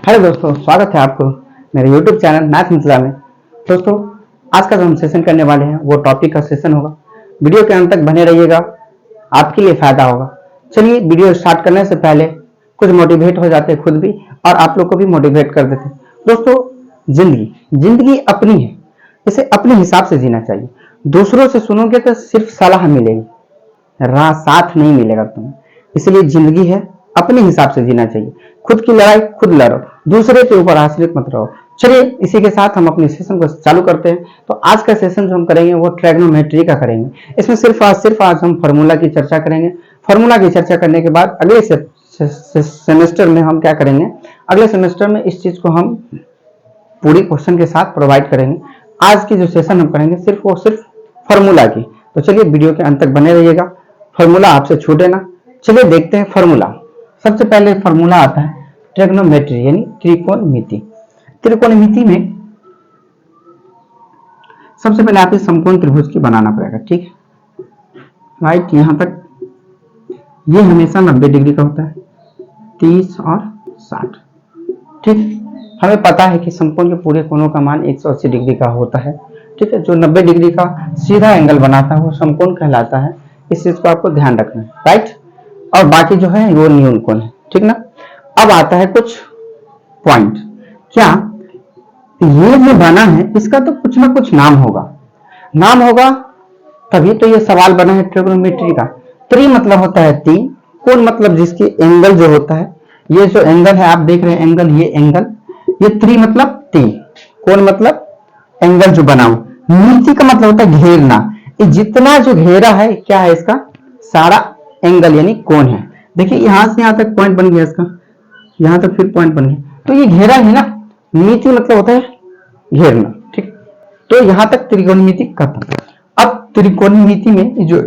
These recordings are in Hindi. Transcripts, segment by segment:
हेलो दोस्तों, स्वागत है आपको मेरे YouTube चैनल मैथ मिथिला में। दोस्तों, आज का जो हम सेशन करने वाले हैं वो टॉपिक का सेशन होगा। वीडियो के अंत तक बने रहिएगा, आपके लिए फायदा होगा। चलिए वीडियो स्टार्ट करने से पहले कुछ मोटिवेट हो जाते हैं खुद भी और आप लोग को भी मोटिवेट कर देते हैं। दोस्तों, जिंदगी अपनी है, इसे अपने हिसाब से जीना चाहिए। दूसरों से सुनोगे तो सिर्फ सलाह मिलेगी, राह साथ नहीं मिलेगा तुम्हें। इसलिए जिंदगी है, अपने हिसाब से जीना चाहिए। खुद की लड़ाई खुद लड़ो, दूसरे के ऊपर आश्रित मत रहो। चलिए इसी के साथ हम अपने सेशन को चालू करते हैं। तो आज का सेशन जो हम करेंगे वो ट्रिग्नोमेट्री का करेंगे। इसमें सिर्फ आज हम फार्मूला की चर्चा करेंगे। फार्मूला की चर्चा करने के बाद अगले सेमेस्टर में हम क्या करेंगे, अगले सेमेस्टर में इस चीज को हम पूरी क्वेश्चन के साथ प्रोवाइड करेंगे। आज की जो सेशन हम करेंगे सिर्फ फार्मूला की। तो चलिए वीडियो के अंत तक बने रहिएगा, फार्मूला आपसे छूटे ना। चलिए देखते हैं फार्मूला। सबसे पहले फार्मूला आता है ट्रिग्नोमेट्री यानी त्रिकोणमिति। त्रिकोणमिति में सबसे पहले आप इस समकोण त्रिभुज की बनाना पड़ेगा, ठीक है राइट। यहां तक ये हमेशा 90 डिग्री का होता है, 30 और 60, ठीक। हमें पता है कि समकोण के पूरे कोणों का मान 180 डिग्री का होता है, ठीक है। जो 90 डिग्री का सीधा एंगल बनाता है वो समकोण कहलाता है। इस चीज को आपको ध्यान रखना है, राइट। और बाकी जो है वो न्यून कोण है, ठीक ना। अब आता है कुछ पॉइंट। क्या ये जो बना है इसका तो कुछ ना कुछ नाम होगा, तभी तो ये सवाल बना है ट्रिग्नोमेट्री का। त्रि मतलब होता है 3, कोण मतलब जिसकी एंगल जो होता है, ये जो एंगल है आप देख रहे हैं एंगल, ये एंगल, ये त्रि मतलब 3, कोण मतलब एंगल जो बनाओ। मिति का मतलब होता है घेरना। ये जितना जो घेरा है क्या है, इसका सारा एंगल यानी कोण है। देखिए यहां से यहां तक पॉइंट बन गया, इसका यहां तक फिर पॉइंट बन गया, तो ये घेरा है ना। मिति मतलब होता है घेरना, ठीक। तो यहां तक त्रिकोणमिति खत्म। अब त्रिकोणमिति में जो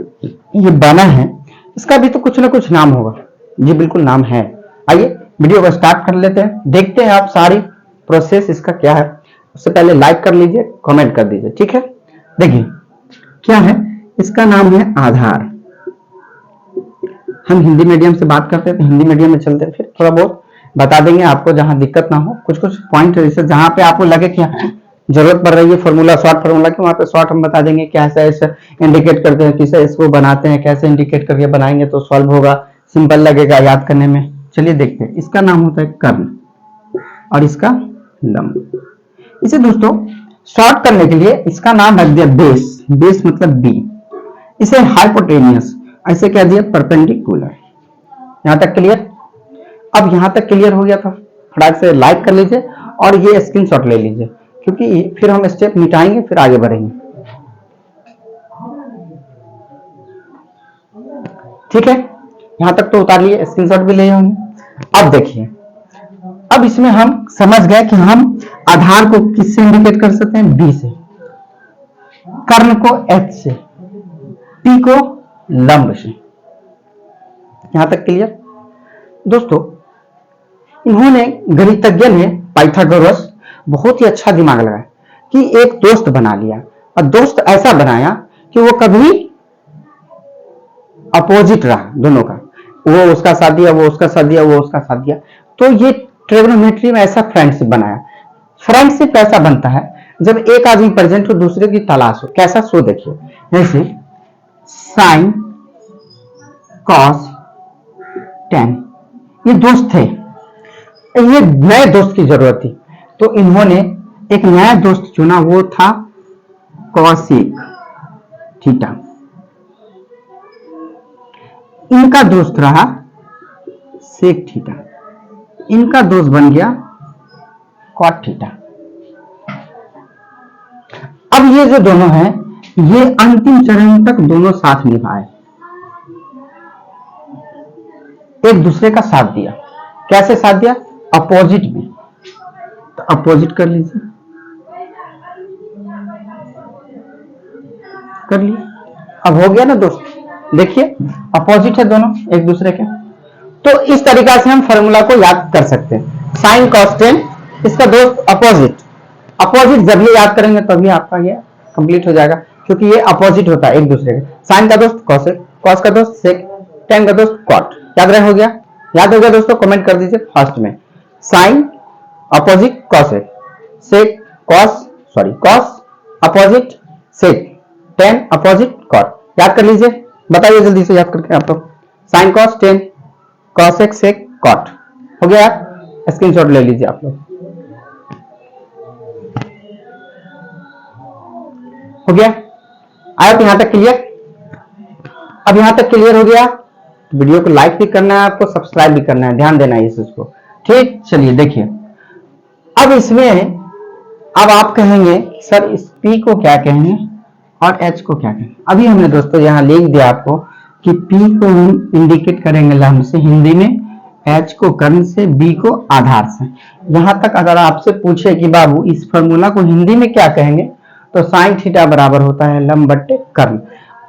ये बना है इसका भी तो कुछ ना कुछ नाम होगा। जी बिल्कुल नाम है। आइए वीडियो को स्टार्ट कर लेते हैं, देखते हैं आप सारी प्रोसेस इसका क्या है। उससे पहले लाइक कर लीजिए, कमेंट कर दीजिए, ठीक है। देखिए क्या है, इसका नाम है आधार। हम हिंदी मीडियम से बात करते हैं तो हिंदी मीडियम में चलते हैं, फिर थोड़ा बहुत बता देंगे आपको जहां दिक्कत ना हो। कुछ पॉइंट जैसे जहां पे आपको लगे कि जरूरत पड़ रही है फार्मूला, शॉर्ट फार्मूला की, वहां पे शॉर्ट हम बता देंगे कैसे ऐसे इंडिकेट करते हैं, किसे इसको बनाते हैं, कैसे इंडिकेट करके बनाएंगे तो सॉल्व होगा, सिंपल लगेगा याद करने में। चलिए देखते हैं। इसका नाम होता है कर्ण और इसका लंब। इसे दोस्तों शॉर्ट करने के लिए इसका नाम रख दिया बेस। बेस मतलब बी। इसे हाइपोटेनियस ऐसे कह दिया परपेंडिकुलर। यहां तक क्लियर। अब यहां तक क्लियर हो गया था, फटाक से लाइक कर लीजिए और ये स्क्रीनशॉट ले लीजिए, क्योंकि फिर हम स्टेप मिटाएंगे फिर आगे बढ़ेंगे, ठीक है। यहां तक तो उतार लिए, स्क्रीनशॉट भी ले होंगे। अब देखिए, अब इसमें हम समझ गए कि हम आधार को किससे इंडिकेट कर सकते हैं, बी से, कर्ण को एच से, पी को लंब से। यहां तक क्लियर। दोस्तों इन्होंने गणितज्ञ ने पाइथागोरस बहुत ही अच्छा दिमाग लगाया कि एक दोस्त बना लिया, और दोस्त ऐसा बनाया कि वो कभी अपोजिट रहा दोनों का, वो उसका साथ दिया, वो उसका साथ दिया, वो उसका साथ दिया। तो ये ट्रिग्नोमेट्री में ऐसा फ्रेंडशिप बनाया। फ्रेंडशिप ऐसा बनता है जब एक आदमी प्रेजेंट हो, दूसरे की तलाश हो। कैसा, सो देखिए, जैसे साइन कॉस टेन, ये दोस्त थे, ये नए दोस्त की जरूरत थी, तो इन्होंने एक नया दोस्त चुना, वो था कॉसेक थीटा। इनका दोस्त रहा सेक थीटा, इनका दोस्त बन गया कॉट थीटा। अब ये जो दोनों हैं ये अंतिम चरण तक दोनों साथ निभाए, एक दूसरे का साथ दिया। कैसे साथ दिया, अपोजिट में। तो अपोजिट कर लीजिए, कर लिए। अब हो गया ना दोस्त, देखिए अपोजिट है दोनों एक दूसरे के। तो इस तरीका से हम फार्मूला को याद कर सकते हैं। साइन कॉस टेन, इसका दोस्त अपोजिट। अपोजिट जब ये याद करेंगे तभी आपका ये कंप्लीट हो जाएगा, क्योंकि ये अपोजिट होता है एक दूसरे के। साइन का दोस्त कॉसेक, कॉस का दोस्त सेक, टेन का दोस्त कॉट। याद रहे, हो गया, याद हो गया दोस्तों, कमेंट कर दीजिए फास्ट में। साइन अपोजिट कॉसेक, सेक कॉस अपोजिट सेक, टेन अपोजिट कॉट। याद कर लीजिए, बताइए जल्दी से याद करके आप लोग। Sine cos tan, cosec sec cot. हो गया, स्क्रीनशॉट ले लीजिए आप लोग। हो गया, आया तो यहां तक क्लियर? अब यहां तक क्लियर हो गया, वीडियो को लाइक भी करना है आपको, सब्सक्राइब भी करना है, ध्यान देना है इस चीज को। ठीक, चलिए देखिए अब इसमें, अब आप कहेंगे सर इस P को क्या कहेंगे और H को क्या कहेंगे। अभी हमने दोस्तों यहां लिख दिया आपको कि P को हम इंडिकेट करेंगे लंब से हिंदी में, H को कर्ण से, B को आधार से। यहां तक अगर आपसे पूछे कि बाबू इस फॉर्मूला को हिंदी में क्या कहेंगे, तो साइन थीटा बराबर होता है लंब बट्टे कर्ण।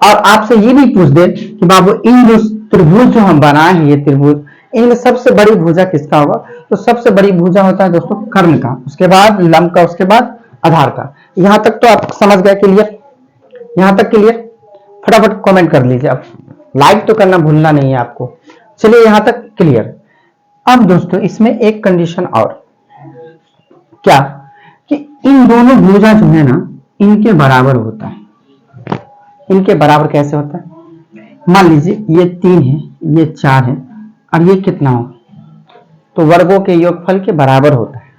और आपसे ये भी पूछ दे कि बाबू इन जो त्रिभुज जो हम बनाए हैं, ये त्रिभुज, इनमें सबसे बड़ी भुजा किसका होगा, तो सबसे बड़ी भुजा होता है दोस्तों कर्ण का, उसके बाद लंब का, उसके बाद आधार का। यहां तक तो आप समझ गए, क्लियर? यहां तक क्लियर? फटाफट कमेंट कर लीजिए, आप लाइक तो करना भूलना नहीं है आपको। चलिए यहां तक क्लियर। अब दोस्तों इसमें एक कंडीशन और, क्या कि इन दोनों भुजा जो है ना, इनके बराबर होता है। इनके बराबर कैसे होता है? मान लीजिए ये 3 है, ये 4 है, और ये कितना हो, तो वर्गों के योगफल के बराबर होता है।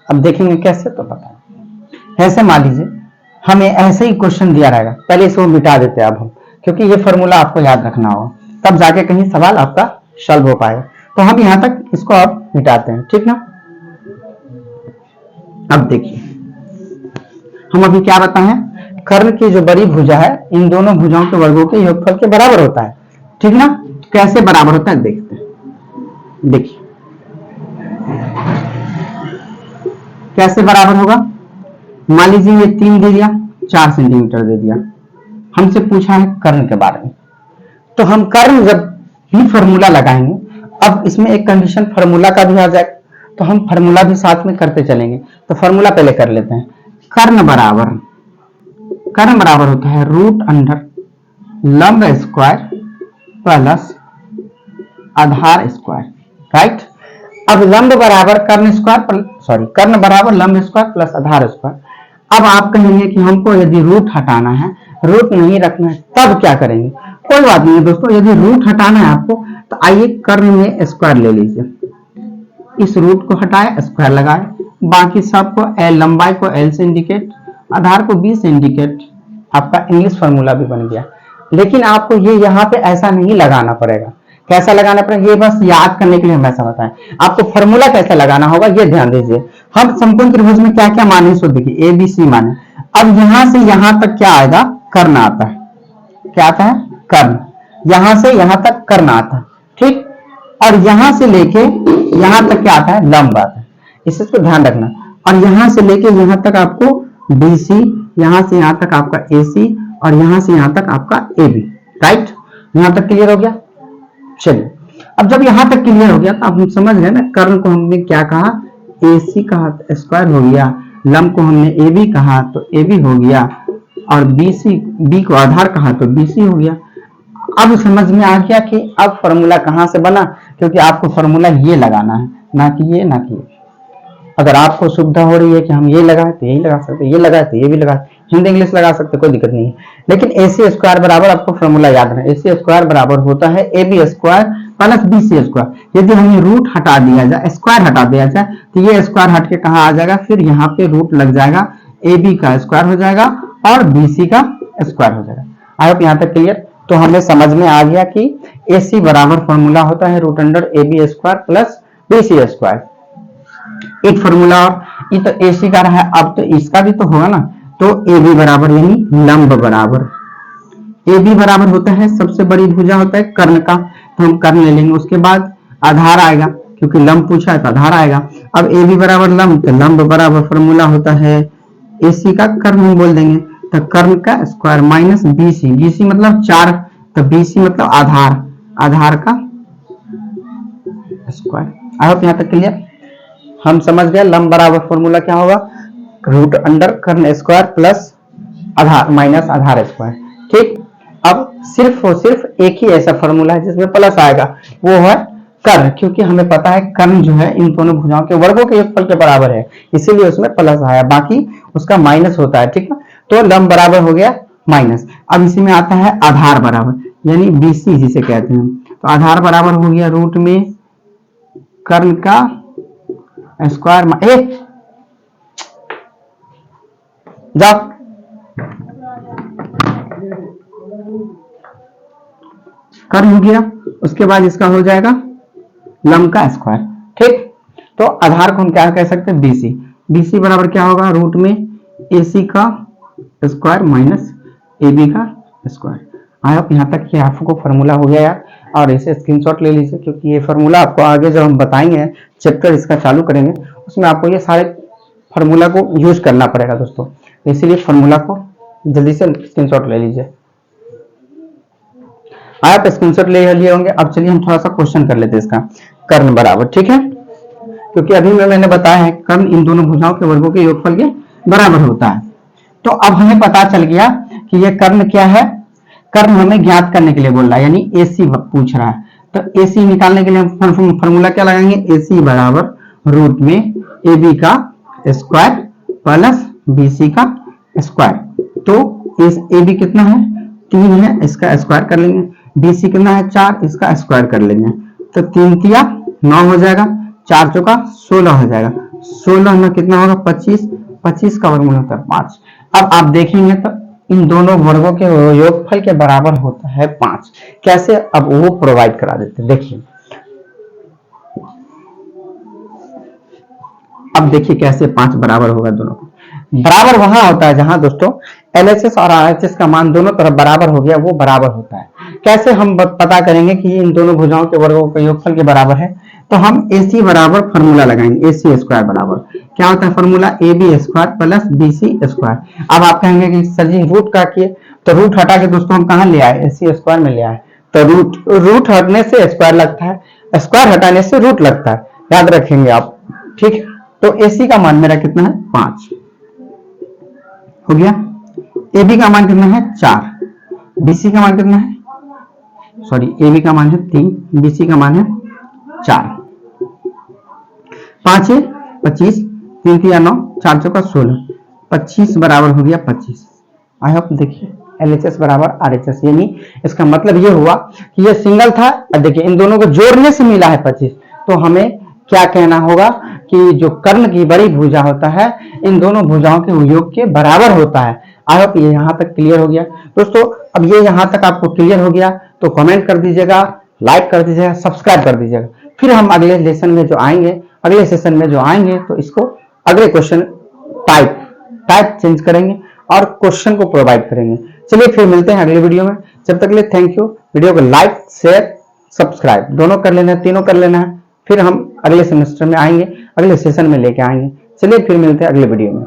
अब देखेंगे कैसे, तो पता है। ऐसे मान लीजिए हमें ऐसे ही क्वेश्चन दिया रहेगा, पहले इसको मिटा देते हैं अब हम, क्योंकि ये फॉर्मूला आपको याद रखना होगा, तब जाके कहीं सवाल आपका सॉल्व हो पाएगा। तो हम यहां तक इसको आप मिटाते हैं, ठीक ना। अब देखिए हम अभी क्या बताएं, कर्ण की जो बड़ी भुजा है, इन दोनों भुजाओं के वर्गों के योगफल के बराबर होता है, ठीक ना। कैसे बराबर होता है देखते हैं। देखिए कैसे बराबर होगा। मान लीजिए ये 3 दे दिया, 4 सेंटीमीटर दे दिया, हमसे पूछा है कर्ण के बारे में, तो हम कर्ण जब भी फॉर्मूला लगाएंगे, अब इसमें एक कंडीशन फॉर्मूला का भी आ जाएगा, तो हम फॉर्मूला भी साथ में करते चलेंगे। तो फॉर्मूला पहले कर लेते हैं। कर्ण बराबर होता है रूट अंडर लंब स्क्वायर प्लस आधार स्क्वायर, राइट। अब लंब बराबर कर्ण स्क्वायर, कर्ण बराबर लंब स्क्वायर प्लस आधार स्क्वायर। अब आप कहेंगे कि हमको यदि रूट हटाना है, रूट नहीं रखना है, तब क्या करेंगे। कोई बात नहीं दोस्तों, यदि रूट हटाना है आपको, तो आइए कर्ण में स्क्वायर ले लीजिए, इस रूट को हटाए, स्क्वायर लगाए, बाकी सबको एल, लंबाई को एल से इंडिकेट, आधार को बी से इंडिकेट, आपका इंग्लिश फॉर्मूला भी बन गया। लेकिन आपको ये यहाँ पे ऐसा नहीं लगाना पड़ेगा। कैसा लगाना पड़ेगा, ये बस याद करने के लिए हम ऐसा बताएं। आपको फॉर्मूला कैसा लगाना होगा ये ध्यान दीजिए। हम समकोण त्रिभुज में क्या क्या माने, सो देखिए ABC माने। अब यहां से यहां तक क्या आएगा, कर्ण आता है। क्या आता है, कर्ण। यहां से यहां तक कर्ण आता है, ठीक। और यहां से लेके यहां तक क्या आता है, लंब आता है। इस चीज को ध्यान रखना। और यहां से लेके यहां तक आपको BC, यहां से यहां तक आपका AC, और यहां से यहां तक आपका AB, राइट। यहां तक क्लियर हो गया। चलिए अब जब यहां तक क्लियर हो गया, तो आप हम समझ गए ना, कर्ण को हमने क्या कहा, AC कहा, स्क्वायर हो गया, लंब को हमने AB कहा तो AB हो गया, और B को आधार कहा तो BC हो गया। अब समझ में आ गया कि अब फॉर्मूला कहां से बना, क्योंकि आपको फॉर्मूला ये लगाना है, ना कि ये, ना कि ये। अगर आपको सुविधा हो रही है कि हम ये लगाए तो यही लगा सकते, ये लगाए तो ये भी लगा, हिंदी इंग्लिश लगा सकते, कोई दिक्कत नहीं है। लेकिन AC स्क्वायर बराबर, आपको फॉर्मूला याद रहे, AC स्क्वायर बराबर होता है AB square plus BC square. यदि हमें रूट हटा दिया जाए, स्क्वायर हटा दिया जाए, तो ये स्क्वायर हट के कहाँ आ जाएगा, फिर यहाँ पे रूट लग जाएगा, AB का स्क्वायर हो जाएगा और BC का स्क्वायर हो जाएगा। आई होप यहाँ तक क्लियर। तो हमें समझ में आ गया कि AC बराबर फॉर्मूला होता है root under AB square plus BC square. एक फॉर्मूला, ये तो AC का रहा है, अब तो इसका भी तो होगा ना। तो AB बराबर यानी लंब बराबर, AB बराबर होता है सबसे बड़ी भुजा होता है कर्ण का, तो हम कर्ण ले लेंगे। उसके बाद आधार आएगा, क्योंकि लंब पूछा है तो आधार आएगा। अब AB बराबर लंब, तो लंब बराबर फॉर्मूला होता है AC का कर्ण हम बोल देंगे, तो कर्ण का स्क्वायर माइनस BC, BC मतलब 4, तो BC मतलब आधार, आधार का स्क्वायर। आई होप यहाँ तक क्लियर। हम समझ गए लंब बराबर फॉर्मूला क्या होगा, रूट अंडर कर्ण स्क्वायर प्लस आधार माइनस आधार स्क्वायर, ठीक। अब सिर्फ और सिर्फ एक ही ऐसा फॉर्मूला है जिसमें प्लस आएगा, वो है कर्ण, क्योंकि हमें पता है कर्ण जो है इन दोनों भुजाओं के वर्गों के योगफल के बराबर है, इसीलिए उसमें प्लस आया, बाकी उसका माइनस होता है। ठीक है, तो लंब बराबर हो गया माइनस। अब इसी में आता है आधार बराबर, यानी बीसी जिसे कहते हैं। तो आधार बराबर हो गया रूट में कर्ण का स्क्वायर, जाओ कर्ण हो गया, उसके बाद इसका हो जाएगा लंब का स्क्वायर। ठीक, तो आधार को हम क्या कह सकते हैं, बीसी। बीसी बराबर क्या होगा, रूट में एसी का स्क्वायर माइनस एबी का स्क्वायर। आई होप यहाँ तक ये आपको फॉर्मूला हो गया यार, और इसे स्क्रीनशॉट ले लीजिए, क्योंकि ये फॉर्मूला आपको आगे जब हम बताएंगे चैप्टर इसका चालू करेंगे उसमें आपको ये सारे फॉर्मूला को यूज करना पड़ेगा दोस्तों, इसीलिए फॉर्मूला को जल्दी से स्क्रीनशॉट ले लीजिए। आप स्क्रीनशॉट ले लिए होंगे। अब चलिए हम थोड़ा सा क्वेश्चन कर लेते हैं इसका, कर्ण बराबर। ठीक है, क्योंकि अभी मैंने बताया है कर्ण इन दोनों भुजाओं के वर्गों के योगफल के बराबर होता है। तो अब हमें पता चल गया कि ये कर्ण क्या है, कर्ण हमें ज्ञात करने के लिए बोल रहा है, यानी एसी पूछ रहा है। तो एसी निकालने के लिए हम फॉर्मूला क्या लगाएंगे, एसी बराबर रूट में एबी का स्क्वायर प्लस बीसी का स्क्वायर। तो इस एबी कितना है, 3 है, इसका स्क्वायर कर लेंगे। बीसी कितना है, 4, इसका स्क्वायर कर लेंगे। तो 3 तिया 9 हो जाएगा, 4 चौका 16 हो जाएगा, 16 में कितना होगा 25, 25 का वर्गमूल होता है 5। अब आप देखेंगे तो इन दोनों वर्गों के योगफल के बराबर होता है 5। कैसे, अब वो प्रोवाइड करा देते हैं, देखिए। अब देखिए कैसे 5 बराबर होगा, दोनों बराबर वहां होता है जहां दोस्तों एलएचएस और आरएचएस का मान दोनों तरफ बराबर हो गया, वो बराबर होता है। कैसे हम पता करेंगे कि इन दोनों भुजाओं के वर्गों के योगफल के बराबर है, तो हम एसी बराबर फॉर्मूला लगाएंगे, एसी स्क्वायर बराबर क्या होता है formula, A B square plus B C square. अब आप कहेंगे कि सर जी रूट का किए, तो रूट हटा के दोस्तों हम कहां ले आए, एसी स्क्वायर में ले आए। तो रूट हटने से स्क्वायर लगता है, स्क्वायर हटाने से रूट लगता है, याद रखेंगे आप। ठीक है, तो एसी का मान मेरा कितना है 5 हो गया, एबी का मान कितना है 4, बीसी का मान कितना है, सॉरी एबी का मान है 3, बीसी का मान है 4। 5 है 25, 3 3 9, 4 चौका 16, 25 बराबर हो गया 25। आई होप देखिए एलएचएस बराबर आरएचएस, यानी इसका मतलब ये हुआ कि ये सिंगल था, और देखिए इन दोनों को जोड़ने से मिला है 25। तो हमें क्या कहना होगा कि जो कर्ण की बड़ी भुजा होता है इन दोनों भुजाओं के योग के बराबर होता है। आई होप ये यहाँ तक क्लियर हो गया दोस्तों। अब ये यहाँ तक आपको क्लियर हो गया तो कमेंट कर दीजिएगा, लाइक कर दीजिएगा, सब्सक्राइब कर दीजिएगा। फिर हम अगले लेसन में जो आएंगे, अगले सेशन में जो आएंगे, तो इसको अगले क्वेश्चन टाइप चेंज करेंगे और क्वेश्चन को प्रोवाइड करेंगे। चलिए फिर मिलते हैं अगले वीडियो में, जब तक के लिए थैंक यू। वीडियो को लाइक शेयर सब्सक्राइब दोनों कर लेना है, तीनों कर लेना है। फिर हम अगले सेमेस्टर में आएंगे, अगले सेशन में लेके आएंगे। चलिए फिर मिलते हैं अगले वीडियो में।